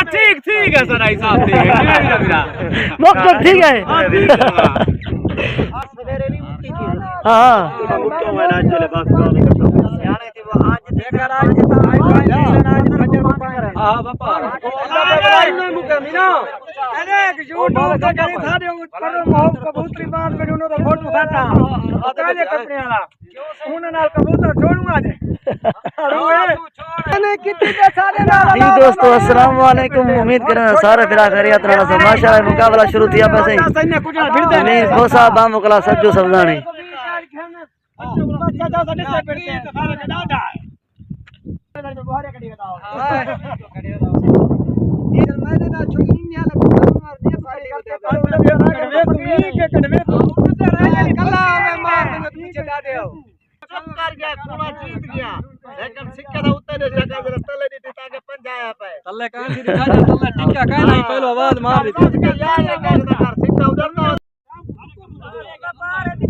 ठीक ठीक है सर आई साहब ठीक है मकसद ठीक है हाँ दोस्तों अस्सलाम वालेकुम उम्मीद करें सारे फिरा खैरियत रहा से माशाल्लाह मुकाबला शुरू किया पैसे नहीं खोसा बाम मुकला सज्जू सबदानी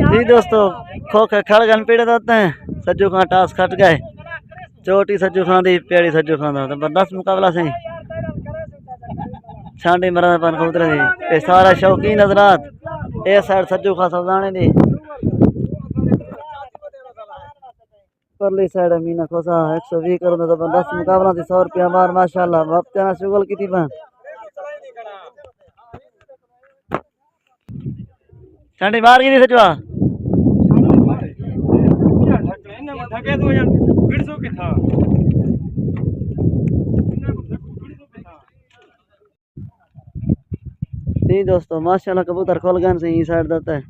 जी दोस्तों खोखे खड़गन पीड़े देते हैं सज्जू खां टास खट गए चोटी सज्जू खां दी पेड़ी सज्जू खां दा जबरदस्त मुकाबला सही छांडी मरण पन कबूतर दी ए सारा शौकीन हजरात ए साइड सज्जू खां सवदाने दी परली साइड मीना खोसा 120 करो तो जबरदस्त मुकाबला थी 100 रुपया मार माशाल्लाह वक्त ना शुगल की थी बन छांडी मार की नहीं सजवा नहीं दोस्तों माशाल्लाह कबूतर खोल गए से साइड देता है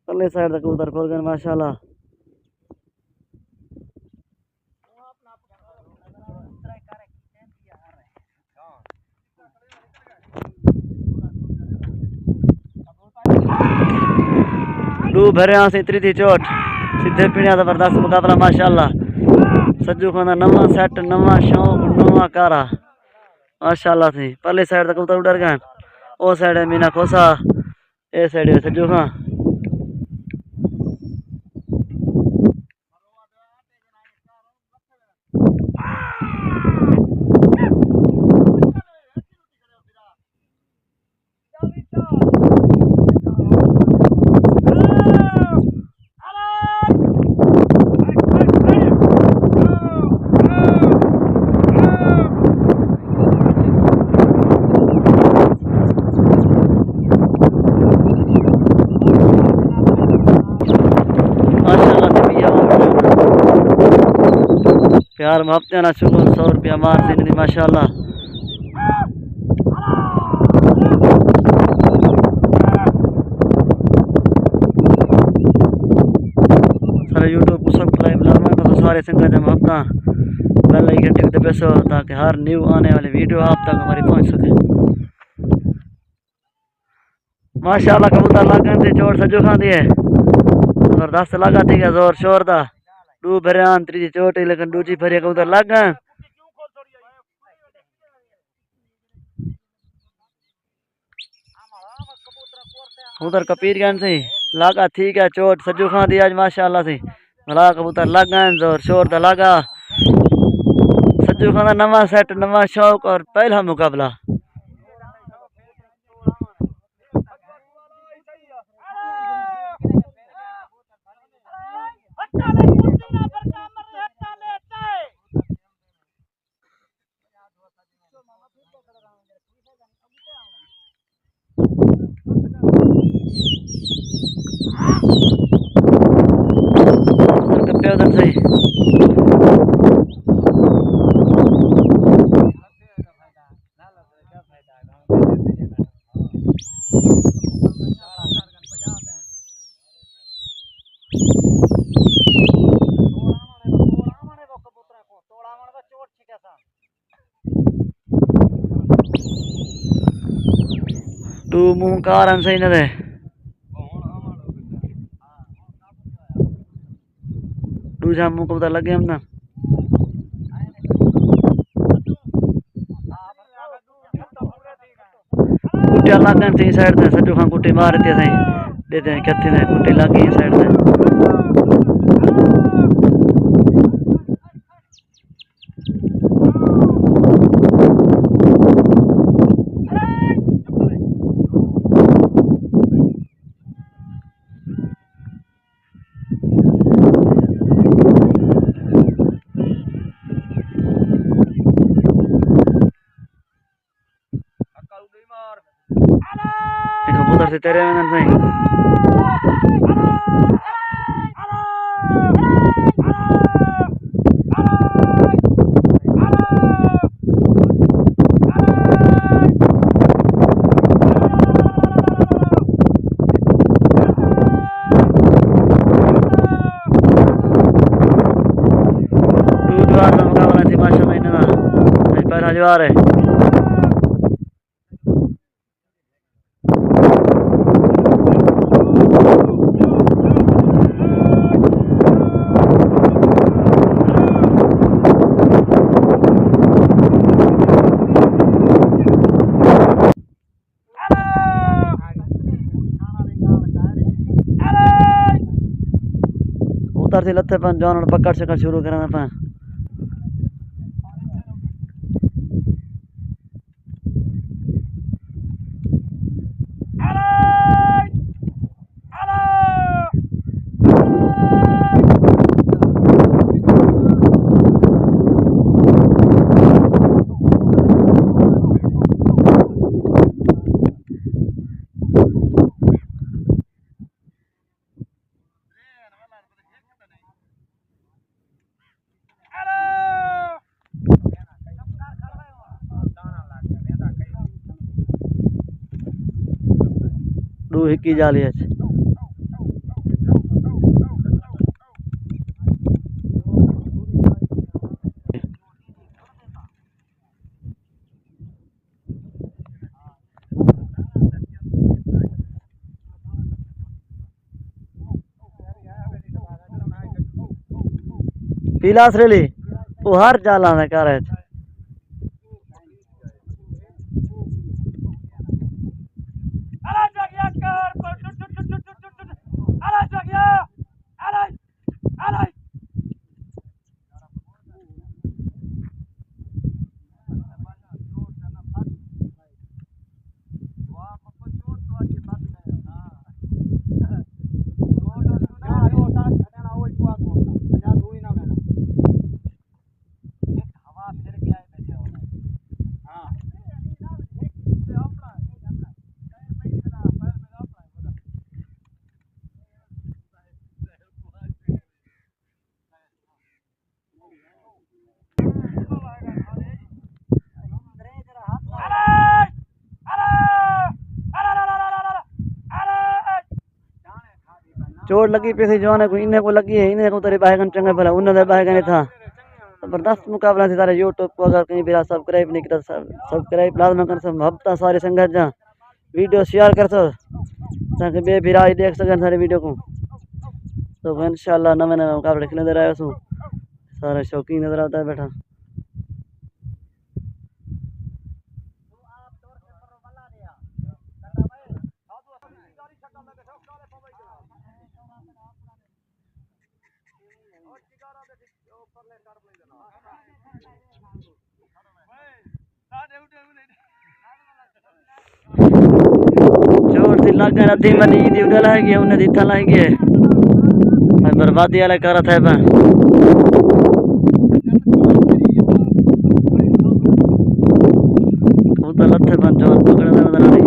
परली साइड तक कबूतर खोल गए माशाल्लाह डू भरे से इतनी थी चोट सीधे पीणिया जबरदस्त मुकाबला माशाल्लाह सज्जू खाना नवा सेट नवा शौक नवा कारा माशाल्लाह थी परली साइड तक कबूतर उड़ गए ओ साइड है मीना खोसा ए साइड है सज्जू खां प्यार मोहब्बत ना शुक्र 100 रुपया मार सी माशाल्लाह सारे यूट्यूब को सब्सक्राइब लाना तो सारे संगत जब अपना बेल आइकन टिक दे पैसो ताकि हर न्यू आने वाली वीडियो आप तक हमारी पहुंच सके माशाल्लाह कबूतर लागन से चोट सजू खां दी है जबरदस्त लगा थी जोर शोर दा डू भरियान त्रीजी चोटी लेकिन दूजी भरिया कबूतर लग गए कबूतर कपीर गए से लागा ठीक है चोट सज्जू खां दी आज माशाल्लाह से भला कबूतर लग गए जोर शोर दा लगा सज्जू खां दा नवा सेट नवा शौक और पहला मुकाबला सही तू मुंह कारण सही न दे दूसरा मुंह को पता लग गया हम ना कुट्टी लग गए सही साइड से सजू खां कुट्टी मार दी सही देते हैं कहते हैं कुट्टी लग गई साइड से से तेरे में सही मुकाबला थी माशाल्लाह इन्हें पहला जवार है उतर से लत्थे पर जौन पकड़ शकड़ शुरू करना पा दो हिक्की जाली है पीला श्रेली वो हर जाला है कर है चोट लगी पे थी जवान को इन्हें को लगी है इन्हें को तेरे बाहगन चंगे भला उन्होंने बाहगन था जबरदस्त मुकाबला थी तारे यूट्यूब को अगर कहीं भी सब्सक्राइब नहीं किया सब्सक्राइब लाजमी कर सब हफ्ता सारे संगत जा वीडियो शेयर कर सो ताकि बे भी देख सकें सारे वीडियो को तो इंशाल्लाह नवे नवे मुकाबले खेलते रहे सो सारे शौकीन नजर आता है बैठा चोट सी लग गए अधी मनी दी उड़ा लाएगी उन्हें दिथा लाएगी बर्बादी वाला कर था बा वो तो लत्थे बन जो पकड़ने में नजर आ रही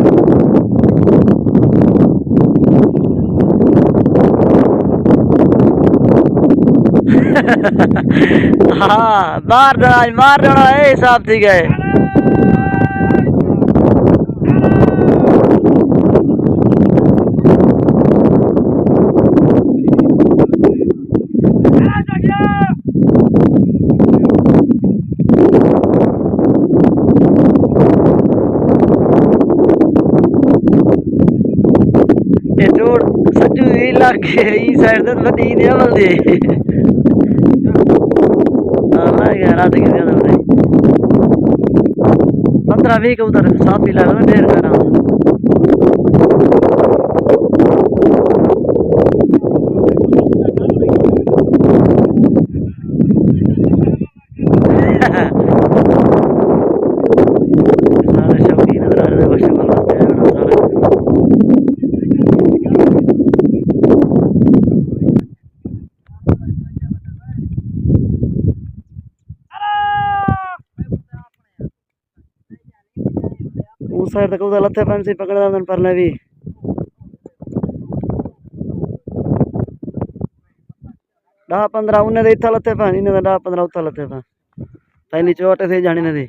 हाँ मार देना है हिसाब थी गए सचू इलाके ई साइड ते बड़ी ने बल्दी अल्लाह के रात के ज्यादा बताई 15-20 उधर साफ ही लगा ढेर करा सारे शौकीन नजर आ रहे हैं उस साइड तक उधर लत्थे पैन से पकड़ पर भी 10-15 उन्हें दे इत्था लत्ते पैन इन्हें 10-15 उत्था लत्ते पैन पहली चोट थे जानी ने दी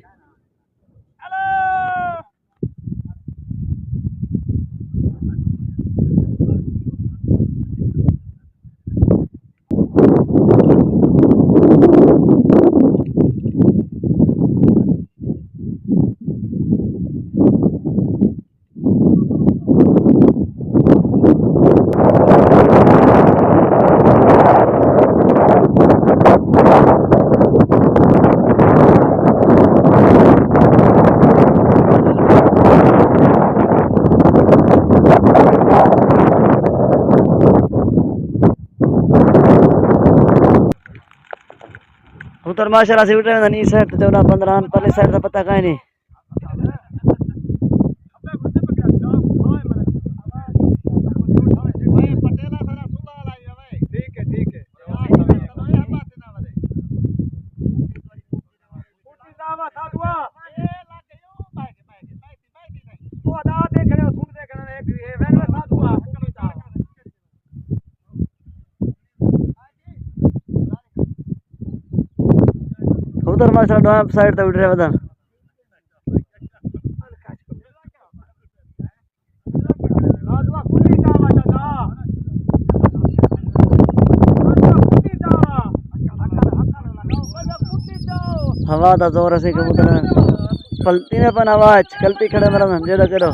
उतर माशाल्लाह से उठे नहीं सेट 14-15 पहले साइड का पता कहीं नहीं उधर माशाल्लाह साइड तक उठ रहा बदन हवा दा जोर से कबूतर पलती ने अपन आवाज कलती खड़े मेरा जेड़ा करो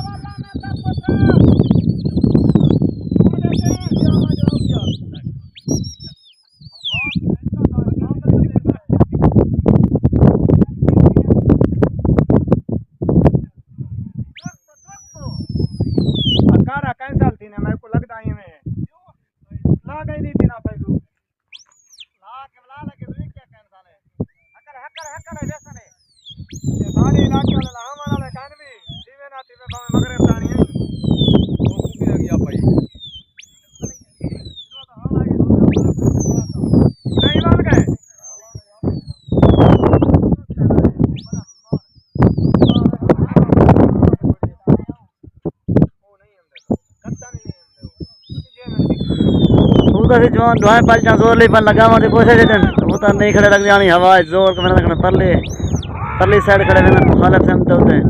जवान दुआएं पल जा जोर ले पन लगा मार कोशिश देन वो तो नहीं खड़े लग जानी हवा जोर के मेरा लगना परली साइड खड़े रहना मुखालिफ से हम तो होते हैं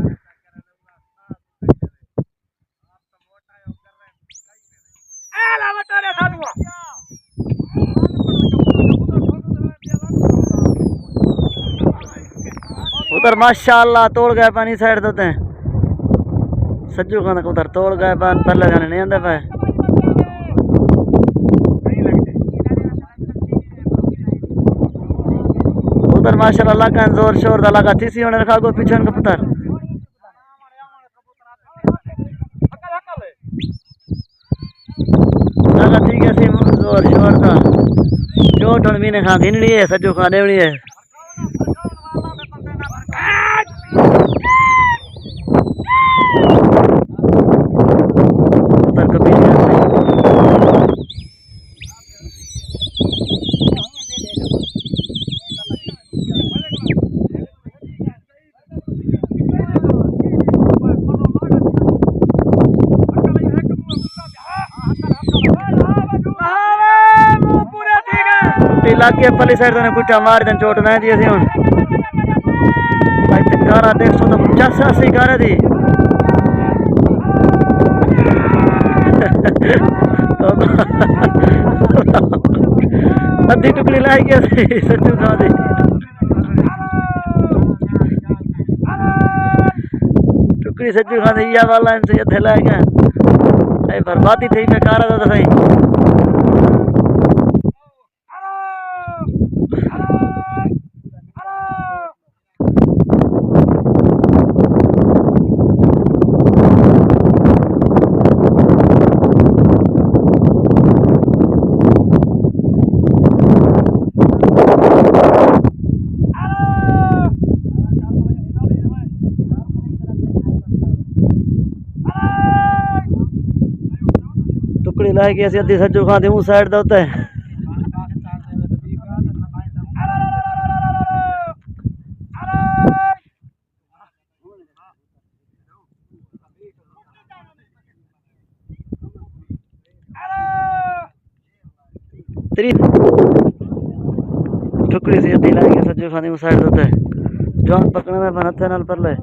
उधर माशाल्लाह तोड़ गए पानी साइड होते हैं सज्जू खाना उधर तोड़ गए पान पहले जाने नहीं आंदे पाए उधर माशाल्लाह लगा जोर शोर दा लगा तीसी होने रखा गो पीछे का पुत्र लगा ठीक है सी जोर शोर दा चोट और मीने खा घिनड़ी है सज्जू खा देवड़ी है उधर कभी इलाके पल्ली साइड ने कुटा मार देन चोट नहीं दी सी हुन भाई गारा 150-80 गारा दी अद्धी टुकड़ी लाई गया सी सच्चू खा दी टुकड़ी सच्चू खा दी या वाला इनसे अधे लाई गया ए बर्बादी थी बेकार था सही टुकड़ी लाई गई असी अद्धी सज्जू खाते हूँ साइड का होता है टुकड़ी से अद्धी लाएंगे सज्जू खाने में साइड होता है जॉन पकड़ने में बनते नाल पर ले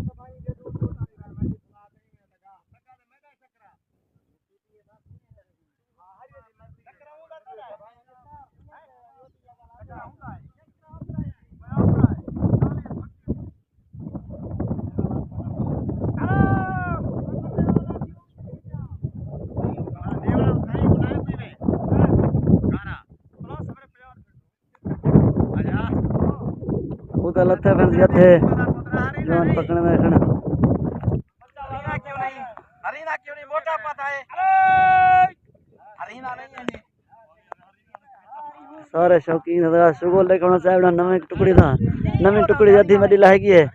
उधर लत्थे फिर जाते जॉन पकड़ने में खड़ा हरीना क्यों नहीं मोटा पता है हरीना नहीं है सारे शौकीन शुगर लेके होना चाहिए नवी टुकड़ी था नवी टुकड़ी अद्धी मडी लाएगी है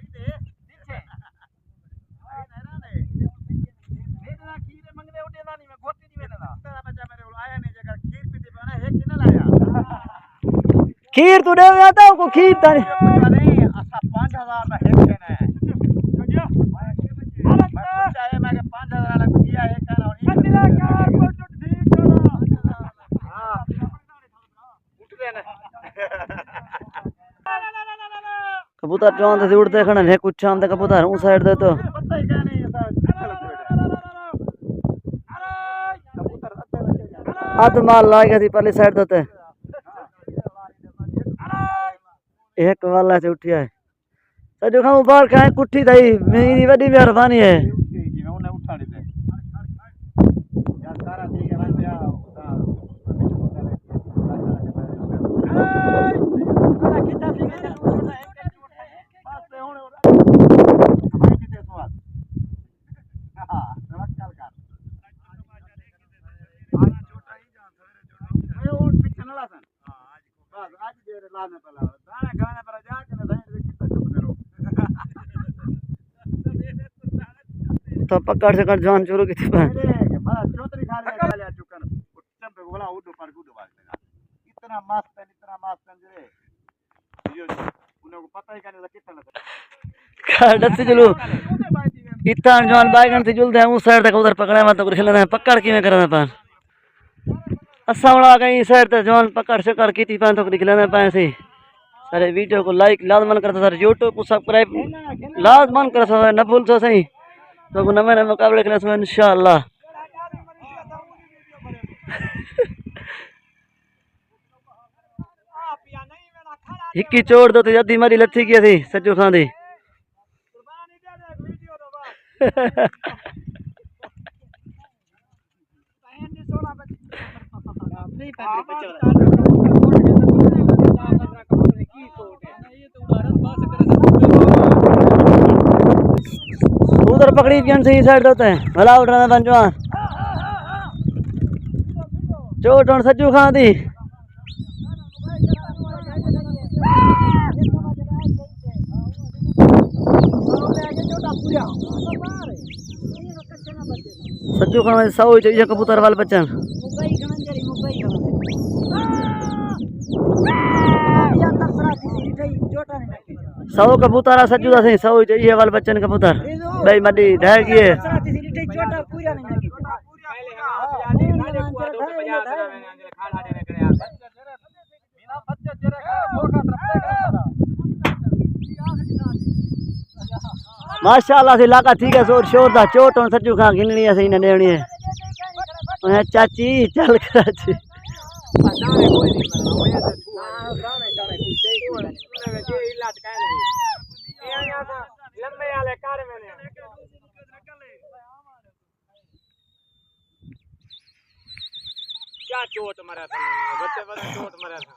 खीर तू दे आता को खीर तानी 5000 में है कहना है मैं 5000 वाला किया है कहना कबूतर जॉन से उड़ते खड़े है कुछ शाम तक कबूतर उस साइड दे तो आध माल लाएगा थी पहले साइड देते एक वाला से उठिया है सजो खाऊं बाहर खाए कुट्ठी दई मेरी बड़ी मेहरबानी है तो पकड़ से कर जान शुरू की थी इतना मस्त है उन्हें पता ही नहीं कितना डर से चलो इतना जान बैगन से जुलते हैं उस साइड तक उधर पकड़े मत तो खिलाना है पकड़ की में करना पान असा वाला कहीं साइड तक जान पकड़ से कर की थी पान तो खिलाना पाए से सारे वीडियो को लाइक लाजमन करता सर यूट्यूब को सब्सक्राइब लाजमन कर सो न भूल सो सही तो नवे नवे मुकाबले के लिए इंशाअल्लाह हिक्की चोड़ दो तो जल्दी मारी लथी की थी सज्जू खान दी उधर पकड़ी पियन से ही साइड होते हैं भला उठ रहा था जवान चोट और सज्जू खान दी सज्जू खान सौ चाहिए कबूतर वाले बच्चन सौ कबूतर सज्जू दा सौ चाहिए वाले बच्चन कबूतर भाई मडी ढह गई है माशाअल्लाह से इलाका ठीक है शोर शोर दा चोट और सज्जू खां गिननी है सही न देनी है चाची चल कराची क्या चोट मारा था बच्चे चोट मारा था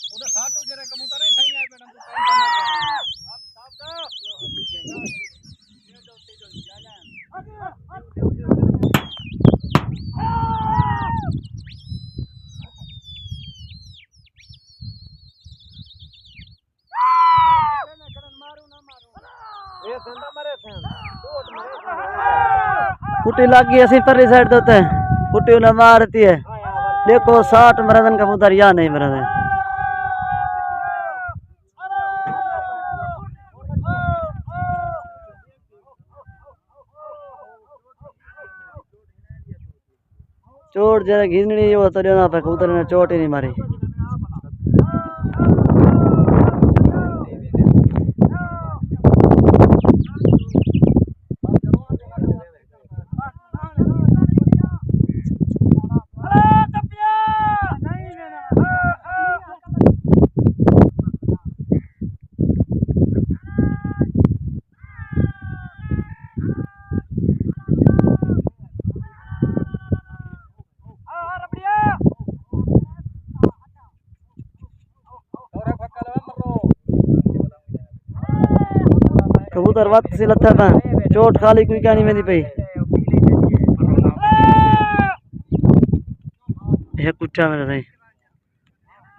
उधर साटो जरा कबूतर नहीं थई है मैडम कुटी लगी ऐसी परली साइड देते हैं कुटी उन्हें मारती है देखो 60 मरदन कबूतर या नहीं मरदन चोट जरा घिसनी वो तो ना पे कबूतर ने चोट ही नहीं मारी। कबूतर वक्त से लत्था पा चोट खाली कोई कहानी में नहीं पई ये कुट्ठा में नहीं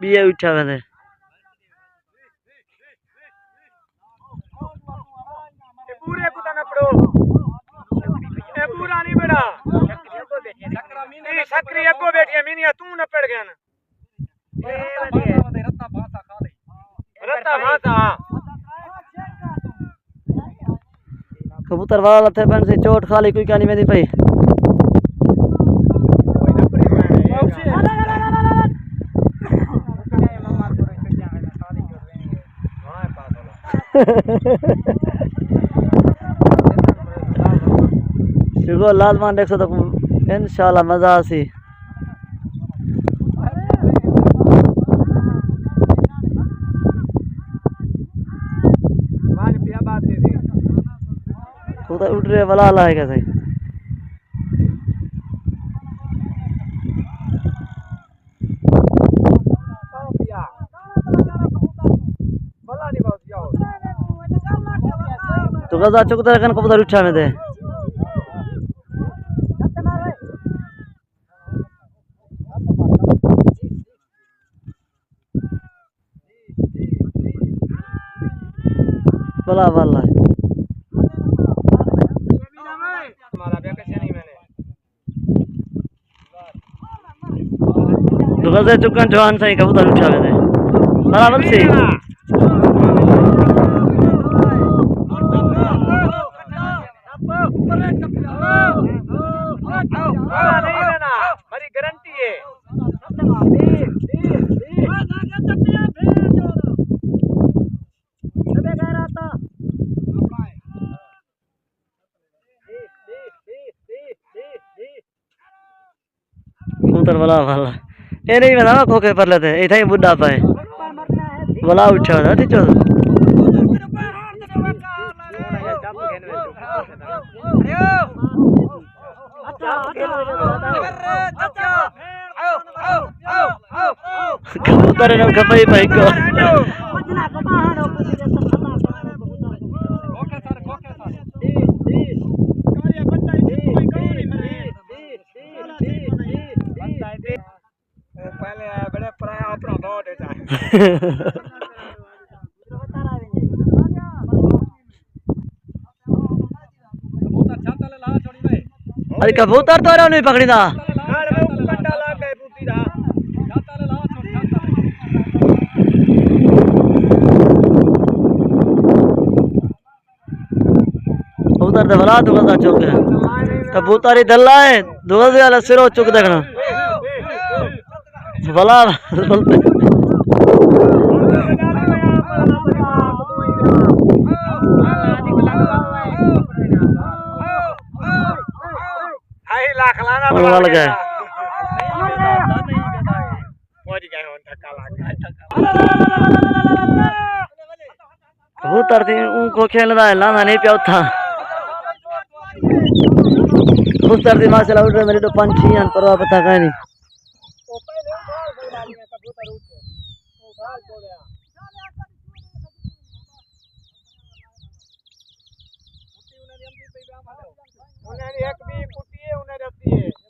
बिया उठा में पूरे कुता ना पड़ो ए पूरा नहीं बेटा सक्री अगो बैठी मीनिया तू न पड़ गया ना रत्ता भाता कबूतर वाला लत्थे पैन से चोट खाली कोई कहानी में नहीं पई शुगर लाजमान देख सकते हो इंशाल्लाह मजा आसी कबूतर उड़ रहे वाला लाएगा सही तो गजा चुकता कन कबूतर उठा में दे बला वाला तो गजा चुकन जवान सही कबूतर उठा में दे बराबर से गारंटी है कबूतर वाला वाला ये नहीं बता खोखे पर लेते इतना ही बुढ़ा पाए वाला उठा था ठीक है कबूतर ने खपाई भाई को पहले बड़े पराया अपना दो देता है अरे कबूतर तो नहीं पकड़ी था कबूतर दे भला दुगजा चुक है कबूतर ही दल्ला है दुगज वाला सिरो चुक देखना भला बोलते लाख लाना वाला लगा है कबूतर थी उनको खेलना है लाना नहीं पिया था कबूतर थी माशाल्लाह उड़ रहे मेरे तो पंछी हैं परवाह पता कहीं नहीं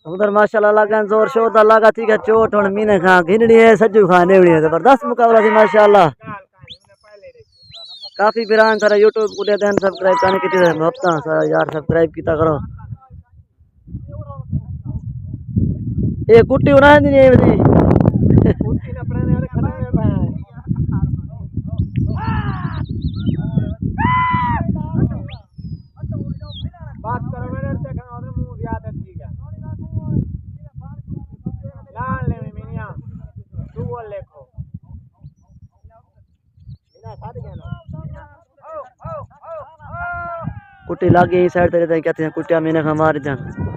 उधर माशाल्लाह लगा जोर शोर दा लगा ठीक है चोट हुन मीने खा घिनड़ी है सज्जू खा नेवड़ी है जबरदस्त मुकाबला थी माशाल्लाह काफी बिरान सारा यूट्यूब को दे देन सब्सक्राइब करने की थी हफ्ता यार सब्सक्राइब कीता करो ये कुट्टी उड़ा दी नहीं बजी कुट्टी ना अपने वाले खड़ा है भाई बात करो मेरे से कहां मुंह याद है ठीक है कुटी लागे ई साइड तेरे कहते हैं कुटिया मैंने खा मार जान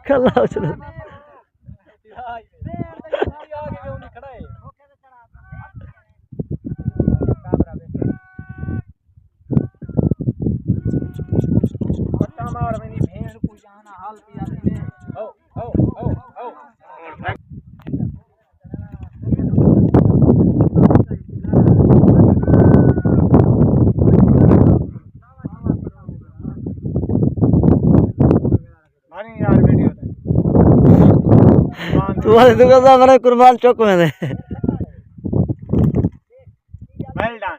कल्ला चलो तुम्हारे दुकान मैंने कुर्बान चौक में दे वेल डन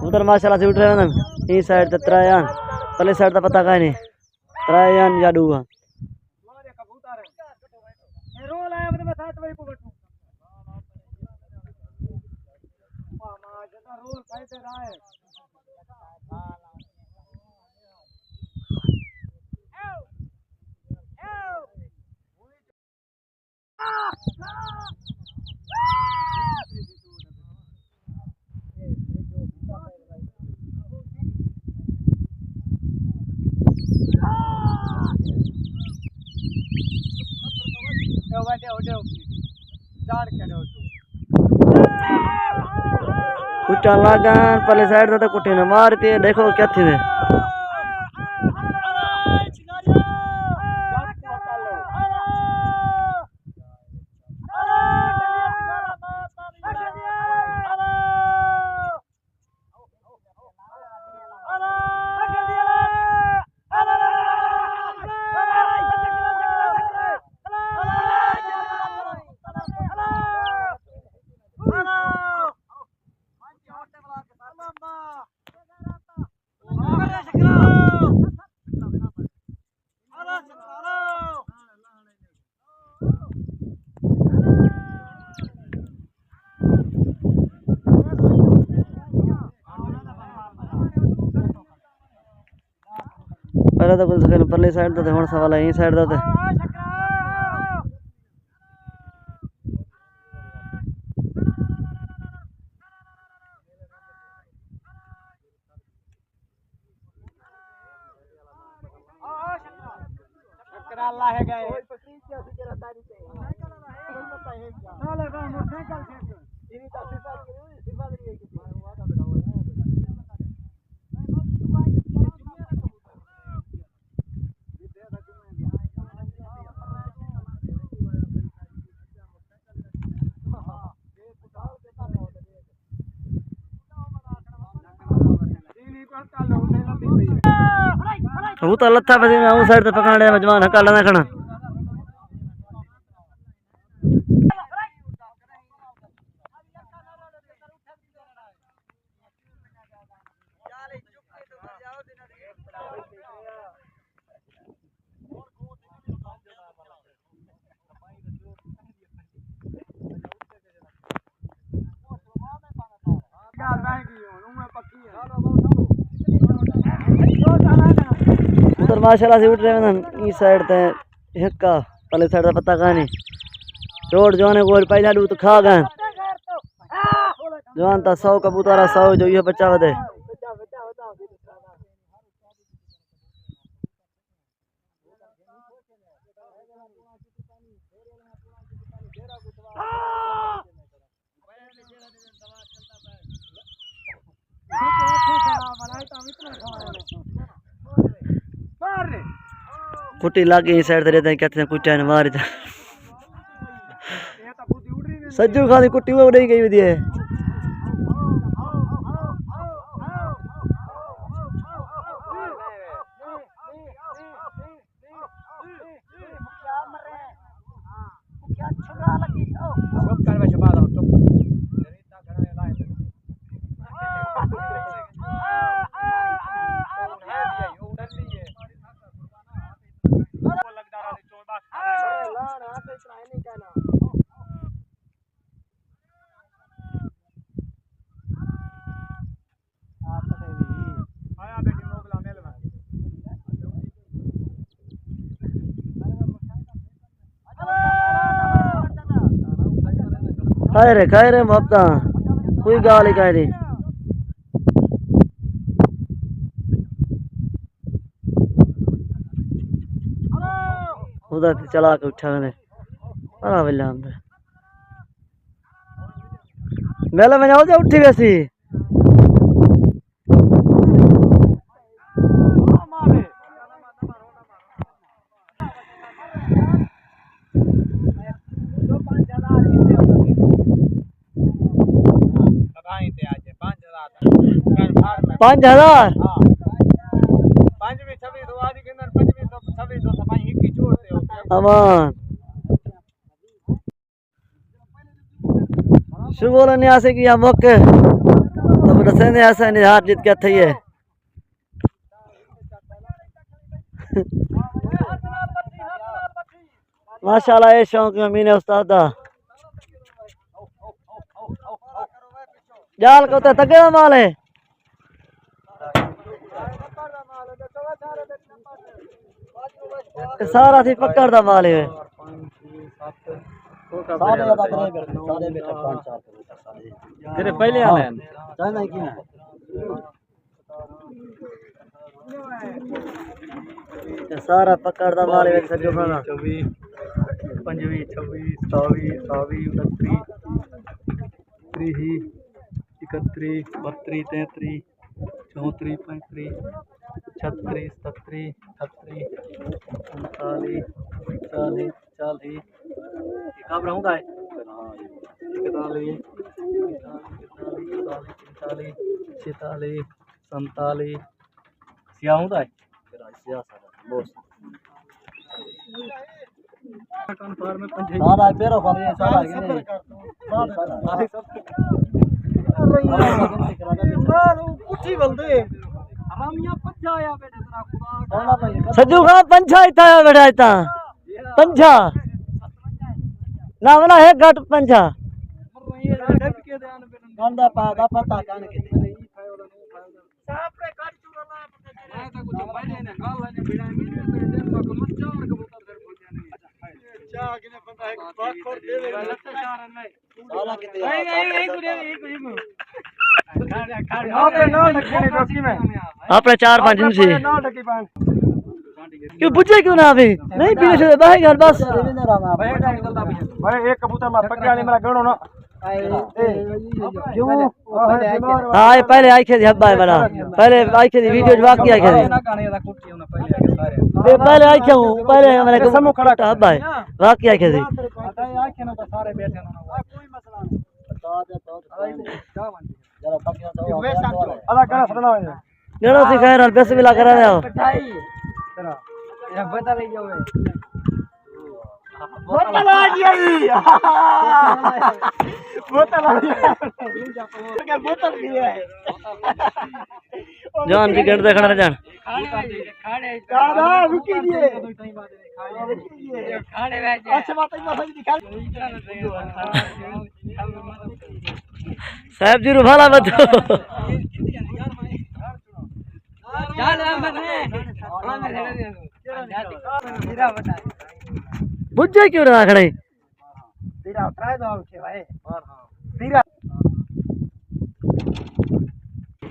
उधर माशाल्लाह से उठ रहे हैं ना ई साइड ते त्रायान पहले साइड का पता का नहीं त्रायान या डूगा रोल आया अपने में साथ वही पकड़ू मामा जदा रोल कहते रहा है कुटा लगा पहले साइड तो कुटी ने मारती है देखो क्या थी ने पहले तो कुछ परली साइड तो हुण सवाल है ई साइड तो अल्लाह है गए वो तो लत्था पे उस साइड से पकड़ने मजमान हका लेना खना माशाल्लाह से उठ रहे हैं इस साइड ते हिक्का पहले साइड का पता कहानी चोट जवान गोल पहला डू तो खा गए जवान था 100 कबूतर 100 जो ये बच्चा बदे कुटी लागे इस साइड रहते हैं कहते हैं कुटिया ने मार सज्जू खानी कुटी वो नहीं गई हुई है खाए रे मोहब्बता कोई गाल ही नहीं उधर चला के उठा मैंने मेला में जाओ उठी वैसी पाँच हजार अमान शुभ नहीं आ सकी या मौके तो दसे ने ऐसा नहीं हार जीत क्या थी है माशाल्लाह ये शौक में मीने उस्ताद दा जाल को तो तगड़ा माल है सारा थी पकड़ दा माल है तेरे पहले आने चाहना की ना सारा पकड़ दा माल है सजो खाना 24 25 26 27 28 29 31 32 33 34 35 36 37 38 39 40 40 कब रहूँगा 41 46 47 सिया हूँ था सारा बेरो खाली सारा सज्जू खा पंछा इतना बैठा इतना पंछा ना बना है घट पंछा गंदा पादा पता कान के आपने 4-5 दिन से क्यों पूछे क्यों ना अभी नहीं पीने से भाई घर बस भाई एक कबूतर में पकड़ वाली मेरा गणो ना क्यों हाँ पहले आई खे हब्बा है बड़ा पहले आई खे वीडियो जवाब किया खे पहले आई खे पहले मैंने समूह खड़ा था हब्बा है वाक किया खे सारे बैठे कोई मसला नहीं गणो सी खैर बेस मिला करा रहे हो बता ले जाओ बोतल आ गई बोतल आ गई बोतल भी है जान की गेट देखना रे जान दादा रुकिए खाने में अच्छा बात है दिखा साहब जी रुभाला बतो बुझे क्यों ना खड़े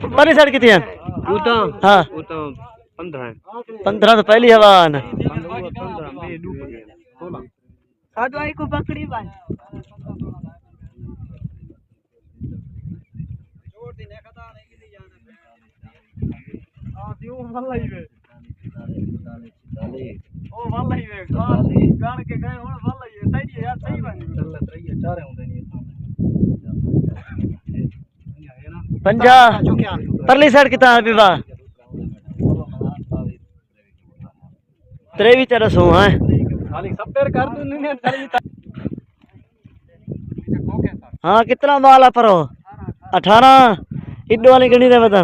पहली साइड कितनी है हाँ 15 तो पहली हवा न को पकड़ी बात पंजा परली साइड कितना है विवाह त्रेवी तेरह सौ है हाँ कितना माल है परो 18 इड्डो वाली गणी दे बता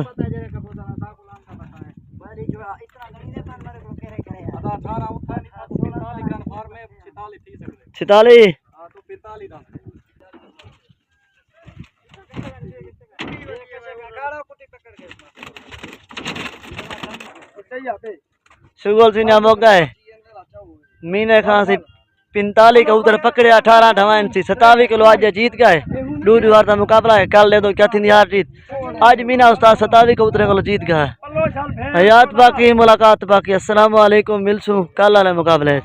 46 शुगल सिंह मोगा है मीने खां से 45 कबूतर पकड़े 18 ढवाइन से 27 किलो आज जीत गए दूध वार का मुकाबला है कल ले दो क्या थी यार जीत आज मीना उस्ताद 27 कबूतर को जीत गया हयात बाकी मुलाकात बाकी अस्सलाम वालेकुम मिलसूं कल वाले मुकाबले